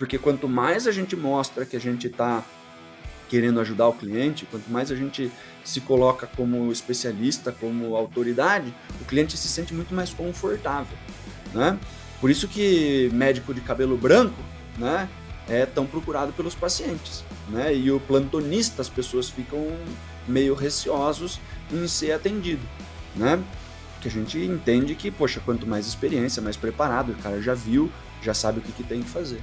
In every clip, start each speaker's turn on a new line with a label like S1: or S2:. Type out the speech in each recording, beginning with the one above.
S1: Porque quanto mais a gente mostra que a gente está querendo ajudar o cliente, quanto mais a gente se coloca como especialista, como autoridade, o cliente se sente muito mais confortável, né? Por isso que médico de cabelo branco, né, é tão procurado pelos pacientes, né? E o plantonista, as pessoas ficam meio receosos em ser atendido, né? Porque a gente entende que, poxa, quanto mais experiência, mais preparado, o cara já viu, já sabe o que tem que fazer.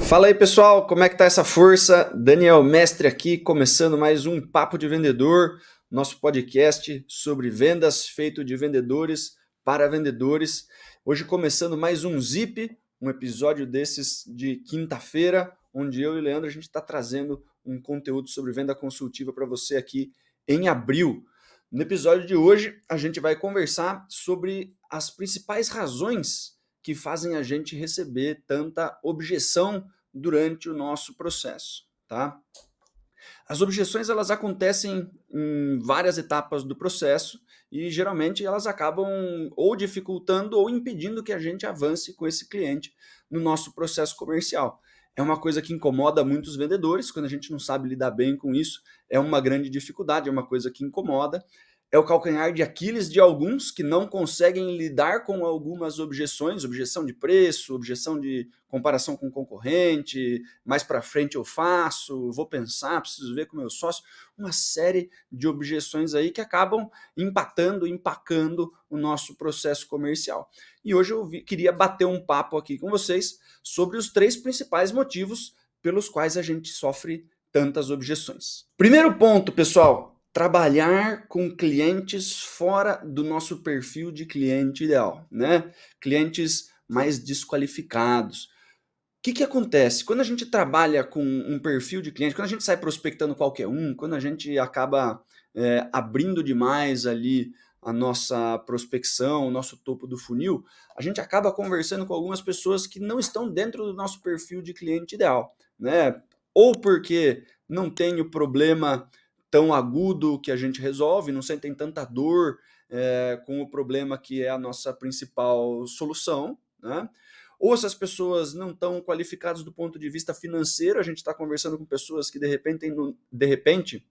S1: Fala aí, pessoal, como é que tá essa força? Daniel Mestre aqui, começando mais um Papo de Vendedor, nosso podcast sobre vendas feito de vendedores para vendedores. Hoje começando mais um Zip, um episódio desses de quinta-feira, onde eu e o Leandro a gente está trazendo um conteúdo sobre venda consultiva para você aqui em abril. No episódio de hoje, a gente vai conversar sobre as principais razões que fazem a gente receber tanta objeção durante o nosso processo, tá? As objeções elas acontecem em várias etapas do processo e geralmente elas acabam ou dificultando ou impedindo que a gente avance com esse cliente no nosso processo comercial. É uma coisa que incomoda muitos vendedores, quando a gente não sabe lidar bem com isso, é uma grande dificuldade, é uma coisa que incomoda. É o calcanhar de Aquiles de alguns que não conseguem lidar com algumas objeções, objeção de preço, objeção de comparação com concorrente, mais para frente eu faço, vou pensar, preciso ver com o meu sócio, uma série de objeções aí que acabam empacando o nosso processo comercial. E hoje eu queria bater um papo aqui com vocês sobre os 3 principais motivos pelos quais a gente sofre tantas objeções. Primeiro ponto, pessoal, trabalhar com clientes fora do nosso perfil de cliente ideal, né? Clientes mais desqualificados. O que acontece? Quando a gente trabalha com um perfil de cliente, quando a gente sai prospectando qualquer um, quando a gente acaba abrindo demais ali a nossa prospecção, o nosso topo do funil, a gente acaba conversando com algumas pessoas que não estão dentro do nosso perfil de cliente ideal, né? Ou porque não tem o problema tão agudo que a gente resolve, não sentem tanta dor com o problema que é a nossa principal solução, né? Ou essas pessoas não estão qualificadas do ponto de vista financeiro, a gente está conversando com pessoas que de repente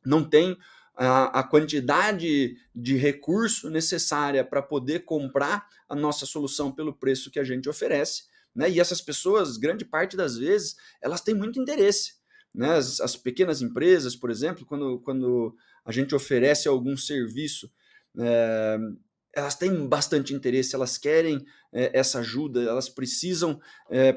S1: não têm a quantidade de recurso necessária para poder comprar a nossa solução pelo preço que a gente oferece, né? E essas pessoas, grande parte das vezes, elas têm muito interesse, né? As pequenas empresas, por exemplo, quando a gente oferece algum serviço, é, elas têm bastante interesse, elas querem essa ajuda, elas precisam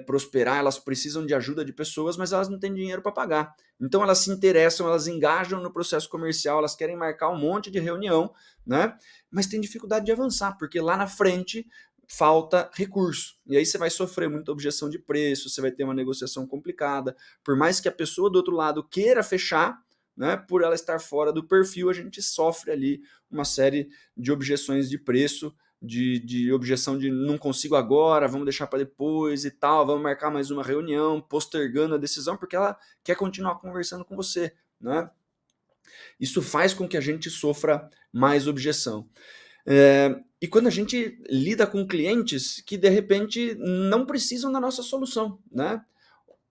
S1: prosperar, elas precisam de ajuda de pessoas, mas elas não têm dinheiro para pagar. Então elas se interessam, elas engajam no processo comercial, elas querem marcar um monte de reunião, né? Mas tem dificuldade de avançar, porque lá na frente falta recurso. E aí você vai sofrer muita objeção de preço, você vai ter uma negociação complicada. Por mais que a pessoa do outro lado queira fechar, né, por ela estar fora do perfil, a gente sofre ali uma série de objeções de preço, de objeção de não consigo agora, vamos deixar para depois e tal, vamos marcar mais uma reunião, postergando a decisão, porque ela quer continuar conversando com você, né? Isso faz com que a gente sofra mais objeção. E quando a gente lida com clientes que de repente não precisam da nossa solução, né?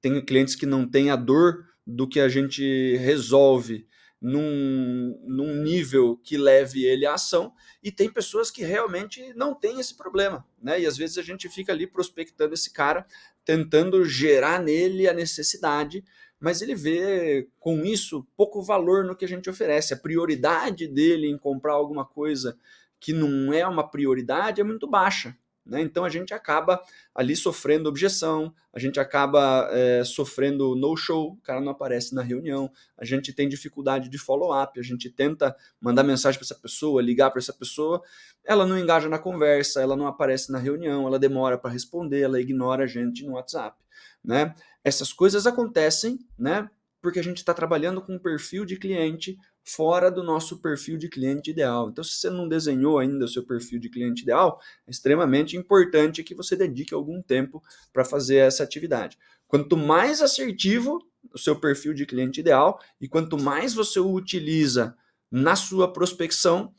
S1: Tem clientes que não têm a dor do que a gente resolve num nível que leve ele à ação, e tem pessoas que realmente não têm esse problema, né? E às vezes a gente fica ali prospectando esse cara, tentando gerar nele a necessidade, mas ele vê com isso pouco valor no que a gente oferece. A prioridade dele em comprar alguma coisa que não é uma prioridade é muito baixa, né? Então a gente acaba ali sofrendo objeção, a gente acaba sofrendo no-show, o cara não aparece na reunião, a gente tem dificuldade de follow-up, a gente tenta mandar mensagem para essa pessoa, ligar para essa pessoa, ela não engaja na conversa, ela não aparece na reunião, ela demora para responder, ela ignora a gente no WhatsApp, né? Essas coisas acontecem, né, porque a gente está trabalhando com um perfil de cliente fora do nosso perfil de cliente ideal. Então, se você não desenhou ainda o seu perfil de cliente ideal, é extremamente importante que você dedique algum tempo para fazer essa atividade. Quanto mais assertivo o seu perfil de cliente ideal e quanto mais você o utiliza na sua prospecção,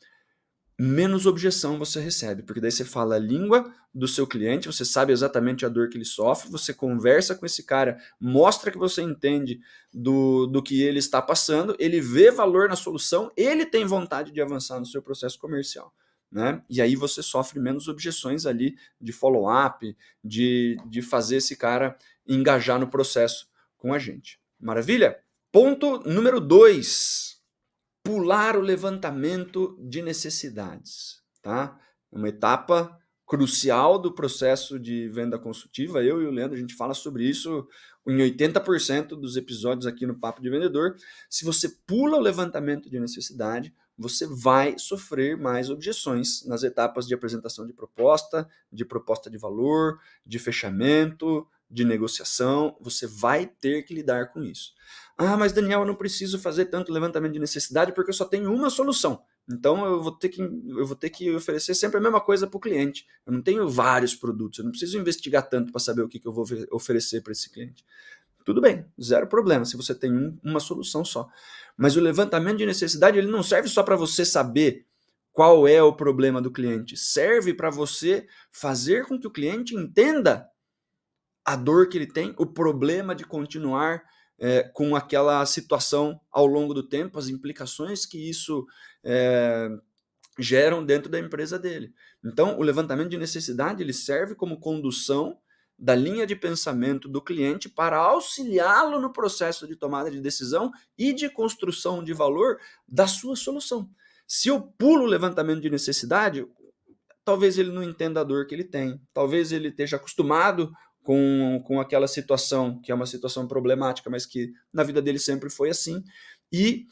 S1: menos objeção você recebe, porque daí você fala a língua do seu cliente, você sabe exatamente a dor que ele sofre, você conversa com esse cara, mostra que você entende do que ele está passando, ele vê valor na solução, ele tem vontade de avançar no seu processo comercial. Né? E aí você sofre menos objeções ali de follow-up, de fazer esse cara engajar no processo com a gente. Maravilha? Ponto número 2. Pular o levantamento de necessidades, tá? É uma etapa crucial do processo de venda consultiva. Eu e o Leandro, a gente fala sobre isso em 80% dos episódios aqui no Papo de Vendedor. Se você pula o levantamento de necessidade, você vai sofrer mais objeções nas etapas de apresentação de proposta de valor, de fechamento, de negociação. Você vai ter que lidar com isso. Ah, mas Daniel, eu não preciso fazer tanto levantamento de necessidade porque eu só tenho uma solução. Então eu vou ter que oferecer sempre a mesma coisa para o cliente. Eu não tenho vários produtos, eu não preciso investigar tanto para saber o que eu vou oferecer para esse cliente. Tudo bem, zero problema se você tem uma solução só. Mas o levantamento de necessidade ele não serve só para você saber qual é o problema do cliente. Serve para você fazer com que o cliente entenda a dor que ele tem, o problema de continuar com aquela situação ao longo do tempo, as implicações que isso geram dentro da empresa dele. Então, o levantamento de necessidade ele serve como condução da linha de pensamento do cliente para auxiliá-lo no processo de tomada de decisão e de construção de valor da sua solução. Se eu pulo o levantamento de necessidade, talvez ele não entenda a dor que ele tem, talvez ele esteja acostumado com aquela situação, que é uma situação problemática, mas que na vida dele sempre foi assim, e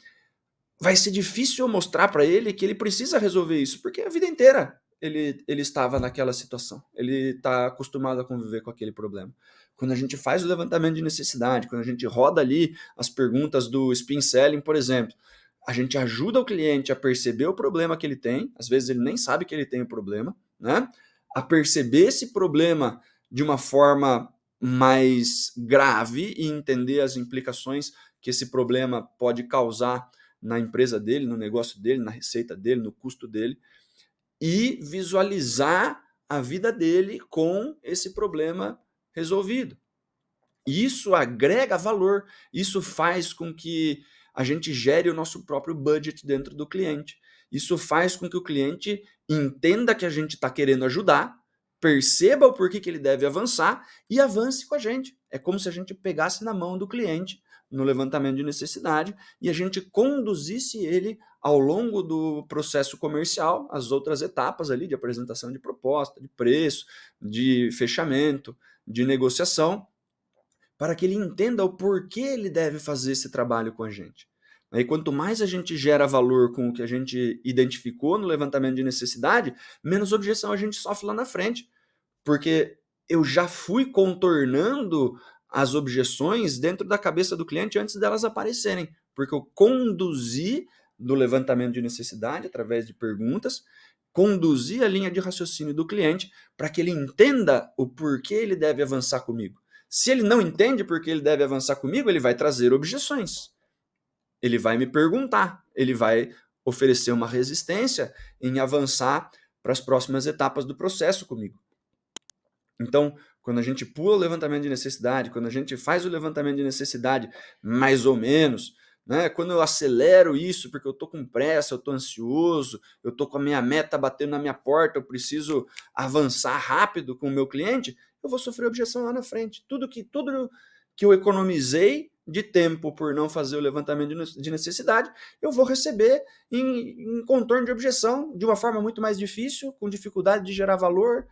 S1: vai ser difícil eu mostrar para ele que ele precisa resolver isso, porque a vida inteira ele estava naquela situação, ele está acostumado a conviver com aquele problema. Quando a gente faz o levantamento de necessidade, quando a gente roda ali as perguntas do spin selling, por exemplo, a gente ajuda o cliente a perceber o problema que ele tem, às vezes ele nem sabe que ele tem o problema, né? A perceber esse problema de uma forma mais grave e entender as implicações que esse problema pode causar na empresa dele, no negócio dele, na receita dele, no custo dele, e visualizar a vida dele com esse problema resolvido. Isso agrega valor, isso faz com que a gente gere o nosso próprio budget dentro do cliente. Isso faz com que o cliente entenda que a gente está querendo ajudar, perceba o porquê que ele deve avançar e avance com a gente. É como se a gente pegasse na mão do cliente no levantamento de necessidade e a gente conduzisse ele ao longo do processo comercial, as outras etapas ali de apresentação de proposta, de preço, de fechamento, de negociação, para que ele entenda o porquê ele deve fazer esse trabalho com a gente. Aí, quanto mais a gente gera valor com o que a gente identificou no levantamento de necessidade, menos objeção a gente sofre lá na frente. Porque eu já fui contornando as objeções dentro da cabeça do cliente antes delas aparecerem. Porque eu conduzi no levantamento de necessidade, através de perguntas, conduzi a linha de raciocínio do cliente para que ele entenda o porquê ele deve avançar comigo. Se ele não entende por que ele deve avançar comigo, ele vai trazer objeções. Ele vai me perguntar, ele vai oferecer uma resistência em avançar para as próximas etapas do processo comigo. Então, quando a gente pula o levantamento de necessidade, quando a gente faz o levantamento de necessidade mais ou menos, né, quando eu acelero isso porque eu estou com pressa, eu estou ansioso, eu estou com a minha meta batendo na minha porta, eu preciso avançar rápido com o meu cliente, eu vou sofrer objeção lá na frente. Tudo que eu economizei de tempo por não fazer o levantamento de necessidade, eu vou receber em contorno de objeção, de uma forma muito mais difícil, com dificuldade de gerar valor,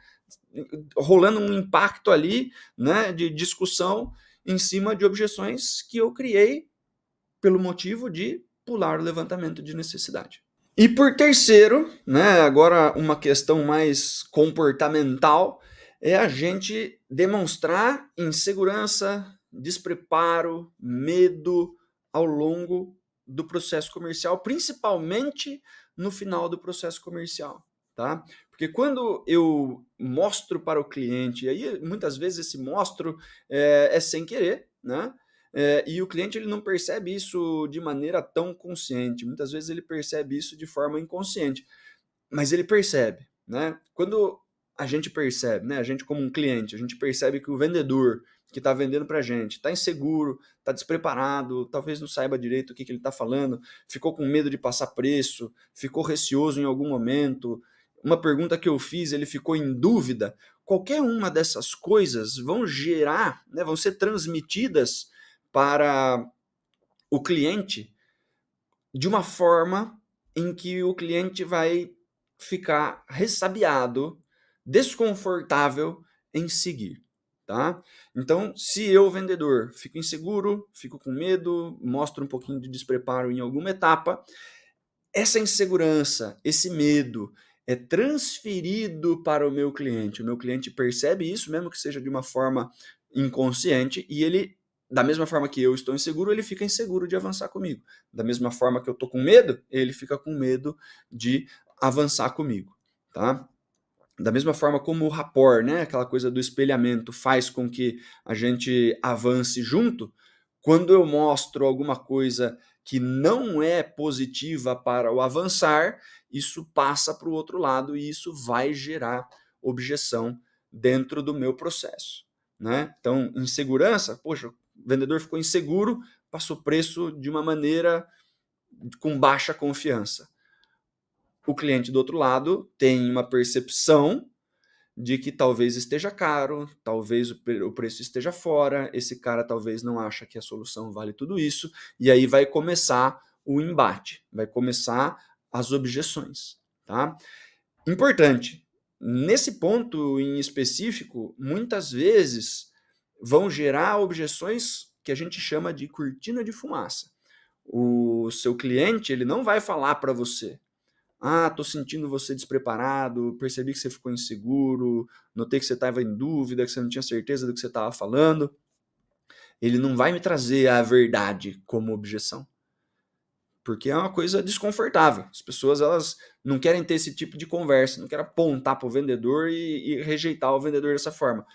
S1: rolando um impacto ali, né, de discussão em cima de objeções que eu criei pelo motivo de pular o levantamento de necessidade. E por terceiro, né, agora uma questão mais comportamental, é a gente demonstrar insegurança, despreparo, medo, ao longo do processo comercial, principalmente no final do processo comercial, tá? Porque quando eu mostro para o cliente, e aí muitas vezes esse mostro é sem querer, né? E o cliente ele não percebe isso de maneira tão consciente, muitas vezes ele percebe isso de forma inconsciente, mas ele percebe, né? Quando a gente percebe, né? A gente como um cliente, a gente percebe que o vendedor que está vendendo para a gente está inseguro, está despreparado, talvez não saiba direito o que ele está falando, ficou com medo de passar preço, ficou receoso em algum momento, uma pergunta que eu fiz, ele ficou em dúvida. Qualquer uma dessas coisas vão gerar, né, vão ser transmitidas para o cliente de uma forma em que o cliente vai ficar ressabiado, desconfortável em seguir, tá? Então, se eu, vendedor, fico inseguro, fico com medo, mostro um pouquinho de despreparo em alguma etapa, essa insegurança, esse medo é transferido para o meu cliente. O meu cliente percebe isso, mesmo que seja de uma forma inconsciente, e ele, da mesma forma que eu estou inseguro, ele fica inseguro de avançar comigo. Da mesma forma que eu estou com medo, ele fica com medo de avançar comigo, tá? Da mesma forma como o rapport, né, aquela coisa do espelhamento, faz com que a gente avance junto, quando eu mostro alguma coisa que não é positiva para o avançar, isso passa para o outro lado e isso vai gerar objeção dentro do meu processo, né? Então, insegurança, poxa, o vendedor ficou inseguro, passou preço de uma maneira com baixa confiança. O cliente do outro lado tem uma percepção de que talvez esteja caro, talvez o preço esteja fora, esse cara talvez não acha que a solução vale tudo isso, e aí vai começar o embate, vai começar as objeções, tá? Importante, nesse ponto em específico, muitas vezes vão gerar objeções que a gente chama de cortina de fumaça. O seu cliente, ele não vai falar para você: ah, tô sentindo você despreparado, percebi que você ficou inseguro, notei que você estava em dúvida, que você não tinha certeza do que você estava falando. Ele não vai me trazer a verdade como objeção, porque é uma coisa desconfortável. As pessoas elas não querem ter esse tipo de conversa, não querem apontar para o vendedor e rejeitar o vendedor dessa forma.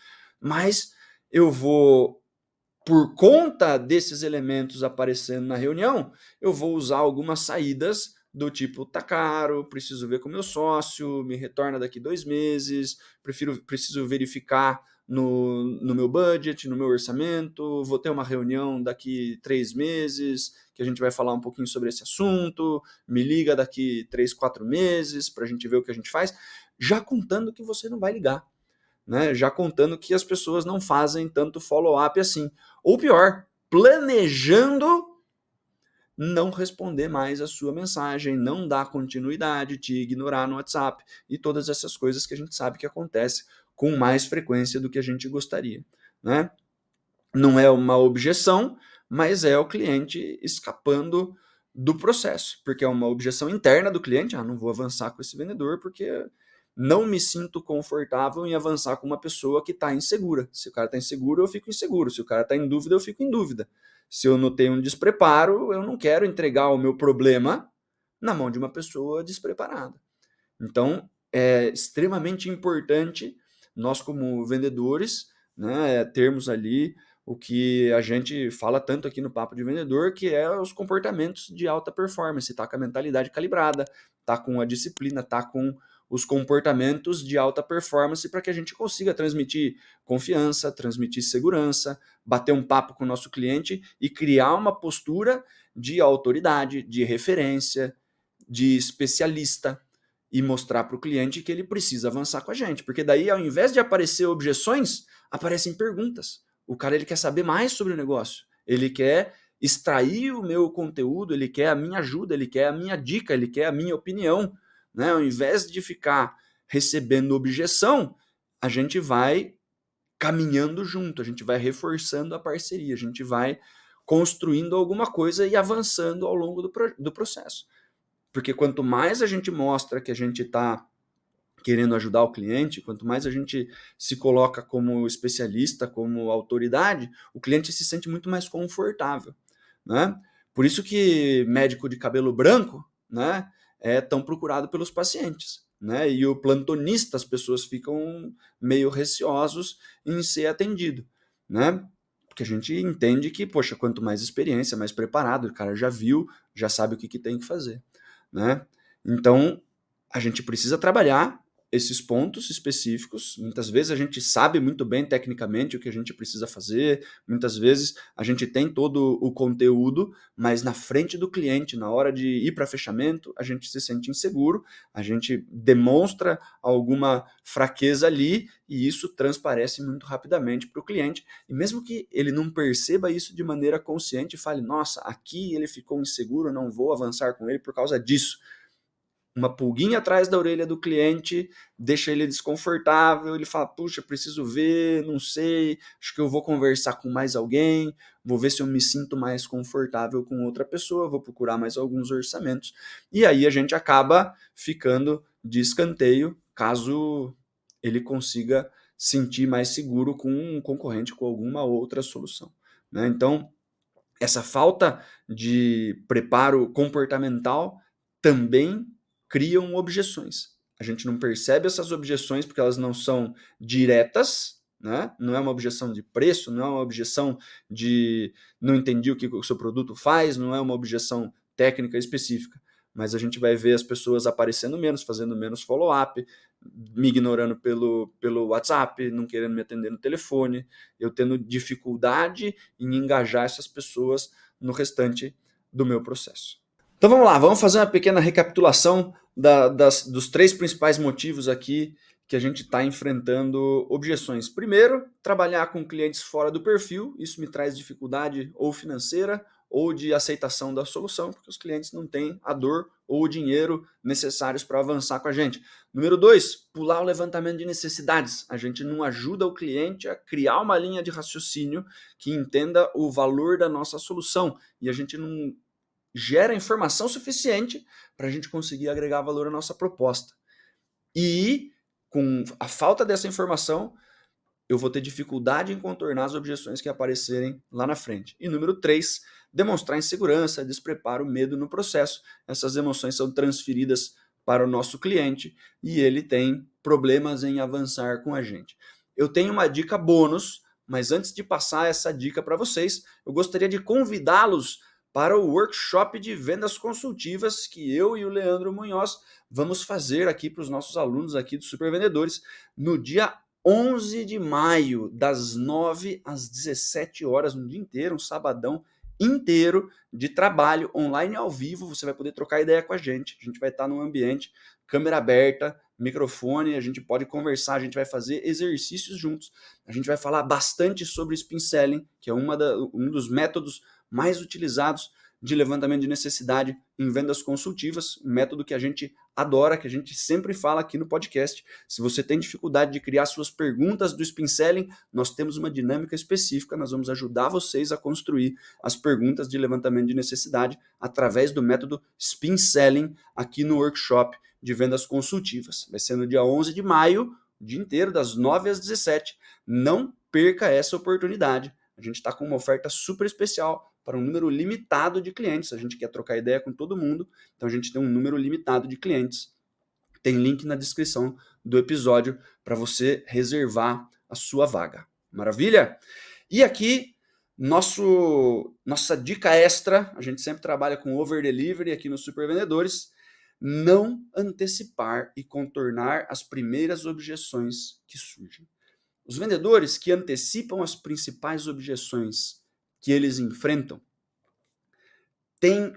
S1: Mas eu vou, por conta desses elementos aparecendo na reunião, eu vou usar algumas saídas do tipo: tá caro, preciso ver com o meu sócio, me retorna daqui 2 meses, preciso verificar no meu budget, no meu orçamento, vou ter uma reunião daqui 3 meses, que a gente vai falar um pouquinho sobre esse assunto, me liga daqui 3, 4 meses para a gente ver o que a gente faz, já contando que você não vai ligar, né? Já contando que as pessoas não fazem tanto follow-up assim. Ou pior, planejando não responder mais a sua mensagem, não dar continuidade, te ignorar no WhatsApp e todas essas coisas que a gente sabe que acontece com mais frequência do que a gente gostaria, né? Não é uma objeção, mas é o cliente escapando do processo, porque é uma objeção interna do cliente: ah, não vou avançar com esse vendedor porque não me sinto confortável em avançar com uma pessoa que está insegura. Se o cara está inseguro, eu fico inseguro. Se o cara está em dúvida, eu fico em dúvida. Se eu notei um despreparo, eu não quero entregar o meu problema na mão de uma pessoa despreparada. Então, é extremamente importante nós, como vendedores, né, termos ali o que a gente fala tanto aqui no Papo de Vendedor, que é os comportamentos de alta performance. Tá com a mentalidade calibrada, tá com a disciplina, tá com os comportamentos de alta performance para que a gente consiga transmitir confiança, transmitir segurança, bater um papo com o nosso cliente e criar uma postura de autoridade, de referência, de especialista, e mostrar para o cliente que ele precisa avançar com a gente. Porque daí, ao invés de aparecer objeções, aparecem perguntas. O cara ele quer saber mais sobre o negócio. Ele quer extrair o meu conteúdo, ele quer a minha ajuda, ele quer a minha dica, ele quer a minha opinião. Né? Ao invés de ficar recebendo objeção, a gente vai caminhando junto, a gente vai reforçando a parceria, a gente vai construindo alguma coisa e avançando ao longo do processo. Porque quanto mais a gente mostra que a gente está querendo ajudar o cliente, quanto mais a gente se coloca como especialista, como autoridade, o cliente se sente muito mais confortável, né? Por isso que médico de cabelo branco, né, é tão procurado pelos pacientes, né? E o plantonista, as pessoas ficam meio receosos em ser atendido, né? Porque a gente entende que, poxa, quanto mais experiência, mais preparado, o cara já viu, já sabe o que tem que fazer, né? Então, a gente precisa trabalhar esses pontos específicos. Muitas vezes a gente sabe muito bem tecnicamente o que a gente precisa fazer, muitas vezes a gente tem todo o conteúdo, mas na frente do cliente, na hora de ir para fechamento, a gente se sente inseguro, a gente demonstra alguma fraqueza ali e isso transparece muito rapidamente para o cliente. E mesmo que ele não perceba isso de maneira consciente e fale, nossa, aqui ele ficou inseguro, não vou avançar com ele por causa disso. Uma pulguinha atrás da orelha do cliente deixa ele desconfortável, ele fala, puxa, preciso ver, não sei, acho que eu vou conversar com mais alguém, vou ver se eu me sinto mais confortável com outra pessoa, vou procurar mais alguns orçamentos. E aí a gente acaba ficando de escanteio, caso ele consiga sentir mais seguro com um concorrente, com alguma outra solução, né? Então, essa falta de preparo comportamental também criam objeções. A gente não percebe essas objeções porque elas não são diretas, né? Não é uma objeção de preço, não é uma objeção de não entendi o que o seu produto faz, não é uma objeção técnica específica. Mas a gente vai ver as pessoas aparecendo menos, fazendo menos follow-up, me ignorando pelo WhatsApp, não querendo me atender no telefone, eu tendo dificuldade em engajar essas pessoas no restante do meu processo. Então vamos lá, vamos fazer uma pequena recapitulação dos 3 principais motivos aqui que a gente está enfrentando objeções. Primeiro, trabalhar com clientes fora do perfil, isso me traz dificuldade ou financeira ou de aceitação da solução, porque os clientes não têm a dor ou o dinheiro necessários para avançar com a gente. Número 2, pular o levantamento de necessidades. A gente não ajuda o cliente a criar uma linha de raciocínio que entenda o valor da nossa solução e a gente não gera informação suficiente para a gente conseguir agregar valor à nossa proposta. E com a falta dessa informação, eu vou ter dificuldade em contornar as objeções que aparecerem lá na frente. E número 3, demonstrar insegurança, despreparo, medo no processo. Essas emoções são transferidas para o nosso cliente e ele tem problemas em avançar com a gente. Eu tenho uma dica bônus, mas antes de passar essa dica para vocês, eu gostaria de convidá-los para o workshop de vendas consultivas que eu e o Leandro Munhoz vamos fazer aqui para os nossos alunos aqui do Super Vendedores no dia 11 de maio, das 9 às 17 horas, um dia inteiro, um sabadão inteiro de trabalho online ao vivo. Você vai poder trocar ideia com a gente vai estar num ambiente, câmera aberta, microfone, a gente pode conversar, a gente vai fazer exercícios juntos, a gente vai falar bastante sobre spin selling, que é um dos métodos mais utilizados de levantamento de necessidade em vendas consultivas, um método que a gente adora, que a gente sempre fala aqui no podcast. Se você tem dificuldade de criar suas perguntas do spin selling, nós temos uma dinâmica específica, nós vamos ajudar vocês a construir as perguntas de levantamento de necessidade através do método spin selling aqui no workshop de vendas consultivas. Vai ser no dia 11 de maio, o dia inteiro, das 9 às 17. Não perca essa oportunidade. A gente está com uma oferta super especial para um número limitado de clientes. A gente quer trocar ideia com todo mundo, então a gente tem um número limitado de clientes. Tem link na descrição do episódio para você reservar a sua vaga. Maravilha? E aqui, nossa dica extra, a gente sempre trabalha com over delivery aqui no Super Vendedores, não antecipar e contornar as primeiras objeções que surgem. Os vendedores que antecipam as principais objeções que eles enfrentam têm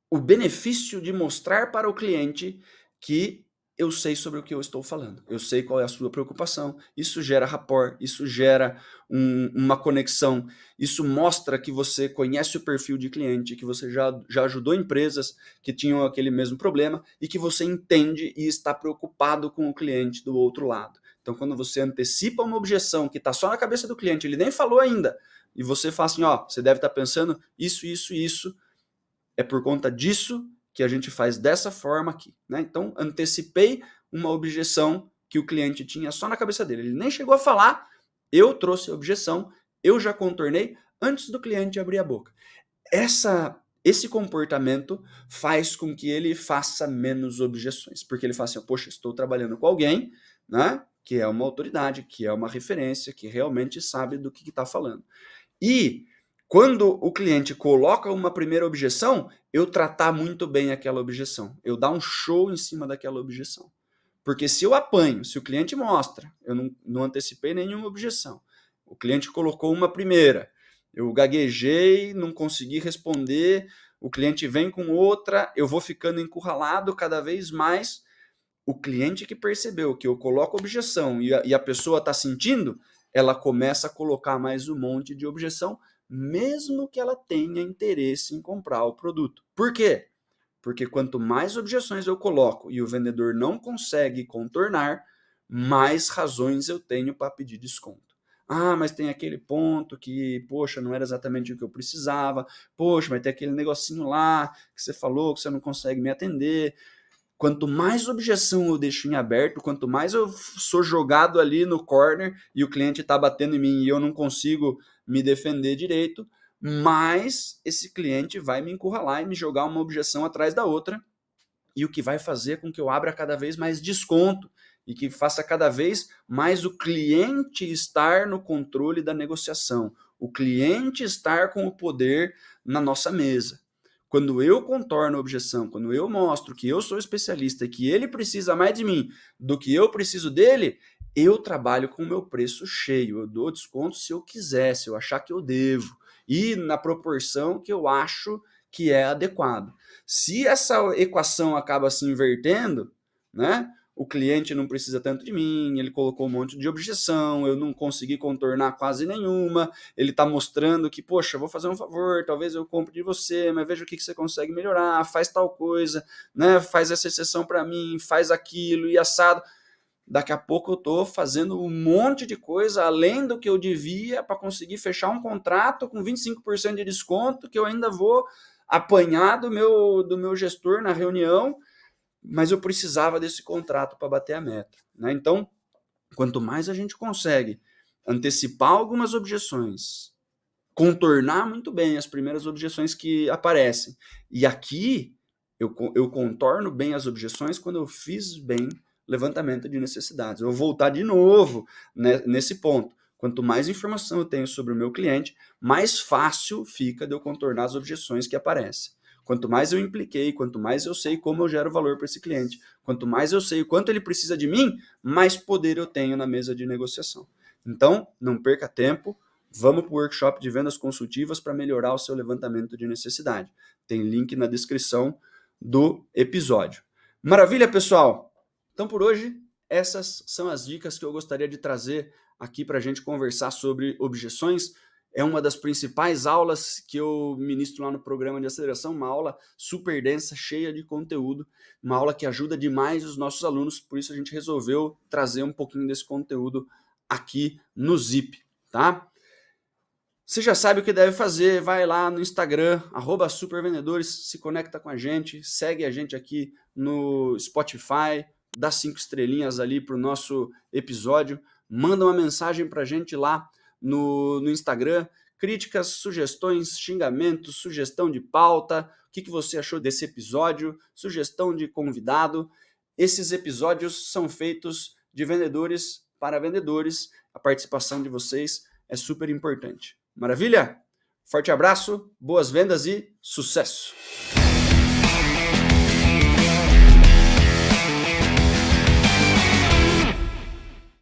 S1: o benefício de mostrar para o cliente que eu sei sobre o que eu estou falando, eu sei qual é a sua preocupação, isso gera rapport, isso gera uma conexão, isso mostra que você conhece o perfil de cliente, que você já ajudou empresas que tinham aquele mesmo problema e que você entende e está preocupado com o cliente do outro lado. Então, quando você antecipa uma objeção que está só na cabeça do cliente, ele nem falou ainda, e você fala assim, ó, você deve estar pensando isso, é por conta disso que a gente faz dessa forma aqui, né? Então, antecipei uma objeção que o cliente tinha só na cabeça dele. Ele nem chegou a falar, eu trouxe a objeção, eu já contornei antes do cliente abrir a boca. Esse comportamento faz com que ele faça menos objeções, porque ele fala assim, poxa, estou trabalhando com alguém, né, que é uma autoridade, que é uma referência, que realmente sabe do que está falando. E quando o cliente coloca uma primeira objeção, eu tratar muito bem aquela objeção, eu dar um show em cima daquela objeção. Porque se eu apanho, se o cliente mostra, eu não antecipei nenhuma objeção, o cliente colocou uma primeira, eu gaguejei, não consegui responder, o cliente vem com outra, eu vou ficando encurralado cada vez mais. O cliente que percebeu que eu coloco objeção e a pessoa está sentindo, ela começa a colocar mais um monte de objeção, mesmo que ela tenha interesse em comprar o produto. Por quê? Porque quanto mais objeções eu coloco e o vendedor não consegue contornar, mais razões eu tenho para pedir desconto. Ah, mas tem aquele ponto que, poxa, não era exatamente o que eu precisava. Poxa, mas tem aquele negocinho lá que você falou que você não consegue me atender. Quanto mais objeção eu deixo em aberto, quanto mais eu sou jogado ali no corner e o cliente está batendo em mim e eu não consigo me defender direito, mais esse cliente vai me encurralar e me jogar uma objeção atrás da outra, e o que vai fazer com que eu abra cada vez mais desconto e que faça cada vez mais o cliente estar no controle da negociação, o cliente estar com o poder na nossa mesa. Quando eu contorno a objeção, quando eu mostro que eu sou especialista e que ele precisa mais de mim do que eu preciso dele, eu trabalho com o meu preço cheio, eu dou desconto se eu quiser, se eu achar que eu devo, e na proporção que eu acho que é adequado. Se essa equação acaba se invertendo, né? O cliente não precisa tanto de mim, ele colocou um monte de objeção, eu não consegui contornar quase nenhuma, ele está mostrando que, poxa, vou fazer um favor, talvez eu compre de você, mas veja o que você consegue melhorar, faz tal coisa, né? Faz essa exceção para mim, faz aquilo e assado. Daqui a pouco eu estou fazendo um monte de coisa além do que eu devia para conseguir fechar um contrato com 25% de desconto que eu ainda vou apanhar do meu gestor na reunião, mas eu precisava desse contrato para bater a meta. Né? Então, quanto mais a gente consegue antecipar algumas objeções, contornar muito bem as primeiras objeções que aparecem, e aqui eu contorno bem as objeções quando eu fiz bem levantamento de necessidades. Eu vou voltar de novo, né, nesse ponto. Quanto mais informação eu tenho sobre o meu cliente, mais fácil fica de eu contornar as objeções que aparecem. Quanto mais eu impliquei, quanto mais eu sei como eu gero valor para esse cliente, quanto mais eu sei o quanto ele precisa de mim, mais poder eu tenho na mesa de negociação. Então, não perca tempo, vamos para o workshop de vendas consultivas para melhorar o seu levantamento de necessidade. Tem link na descrição do episódio. Maravilha, pessoal? Então, por hoje, essas são as dicas que eu gostaria de trazer aqui para a gente conversar sobre objeções. É uma das principais aulas que eu ministro lá no programa de aceleração, uma aula super densa, cheia de conteúdo, uma aula que ajuda demais os nossos alunos, por isso a gente resolveu trazer um pouquinho desse conteúdo aqui no Zip, tá? Você já sabe o que deve fazer, vai lá no Instagram, @supervendedores, se conecta com a gente, segue a gente aqui no Spotify, dá 5 estrelinhas ali para o nosso episódio, manda uma mensagem para a gente lá no Instagram, críticas, sugestões, xingamentos, sugestão de pauta, o que você achou desse episódio, sugestão de convidado. Esses episódios são feitos de vendedores para vendedores, a participação de vocês é super importante. Maravilha? Forte abraço, boas vendas e sucesso!